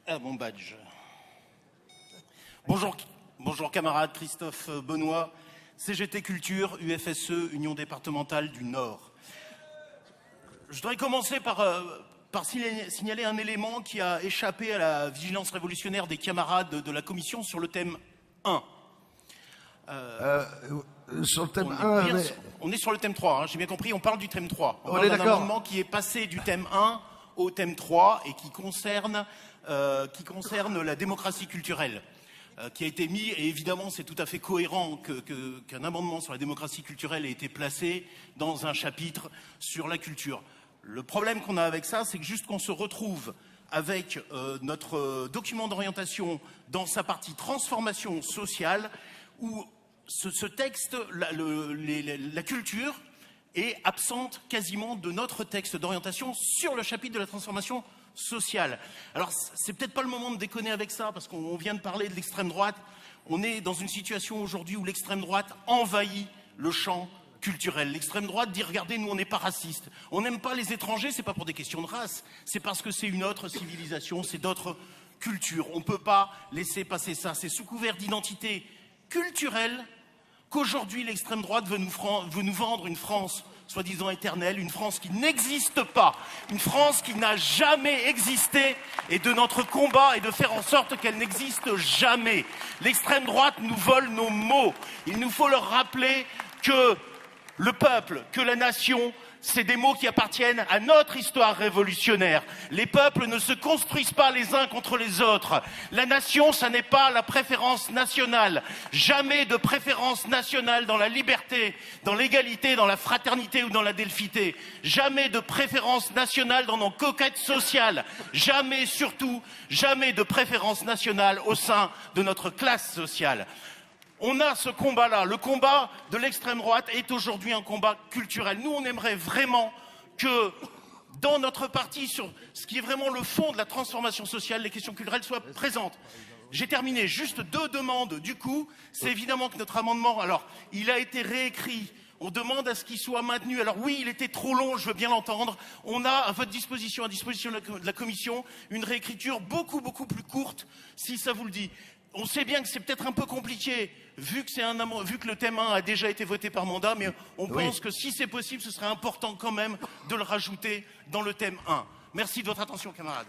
Ah, mon badge. Bonjour, bonjour camarades, Christophe Benoît, CGT Culture, UFSE, Union départementale du Nord. Je voudrais commencer par signaler un élément qui a échappé à la vigilance révolutionnaire des camarades de la commission sur le thème 1. Sur le thème 1, on est sur le thème 3, hein, j'ai bien compris, on parle du thème 3. On est parle d'un d'accord. amendement qui est passé du thème 1 au thème 3 et qui concerne la démocratie culturelle. Qui a été mis, et évidemment c'est tout à fait cohérent qu'un amendement sur la démocratie culturelle ait été placé dans un chapitre sur la culture. Le problème qu'on a avec ça, c'est que juste qu'on se retrouve avec notre document d'orientation dans sa partie transformation sociale, où ce texte, la culture, est absente quasiment de notre texte d'orientation sur le chapitre de la transformation sociale. Alors, c'est peut-être pas le moment de déconner avec ça, parce qu'on vient de parler de l'extrême droite. On est dans une situation aujourd'hui où l'extrême droite envahit le champ culturel. L'extrême droite dit, regardez, nous on n'est pas racistes. On n'aime pas les étrangers, c'est pas pour des questions de race, c'est parce que c'est une autre civilisation, c'est d'autres cultures. On ne peut pas laisser passer ça. C'est sous couvert d'identité culturelle qu'aujourd'hui l'extrême droite veut nous vendre une France soi-disant éternelle, une France qui n'existe pas, une France qui n'a jamais existé, et de notre combat est de faire en sorte qu'elle n'existe jamais. L'extrême droite nous vole nos mots. Il nous faut leur rappeler que le peuple, que la nation, c'est des mots qui appartiennent à notre histoire révolutionnaire. Les peuples ne se construisent pas les uns contre les autres. La nation, ça n'est pas la préférence nationale. Jamais de préférence nationale dans la liberté, dans l'égalité, dans la fraternité ou dans la delphité. Jamais de préférence nationale dans nos conquêtes sociales. Jamais, surtout, jamais de préférence nationale au sein de notre classe sociale. On a ce combat-là. Le combat de l'extrême droite est aujourd'hui un combat culturel. Nous, on aimerait vraiment que, dans notre parti, sur ce qui est vraiment le fond de la transformation sociale, les questions culturelles soient présentes. J'ai terminé. Juste deux demandes. Du coup, c'est évidemment que notre amendement, alors, il a été réécrit. On demande à ce qu'il soit maintenu. Alors oui, il était trop long, je veux bien l'entendre. On a à votre disposition, à disposition de la commission, une réécriture beaucoup plus courte, si ça vous le dit. On sait bien que c'est peut-être un peu compliqué, vu que le thème 1 a déjà été voté par mandat, mais on pense que si c'est possible, ce serait important quand même de le rajouter dans le thème 1. Merci de votre attention, camarades.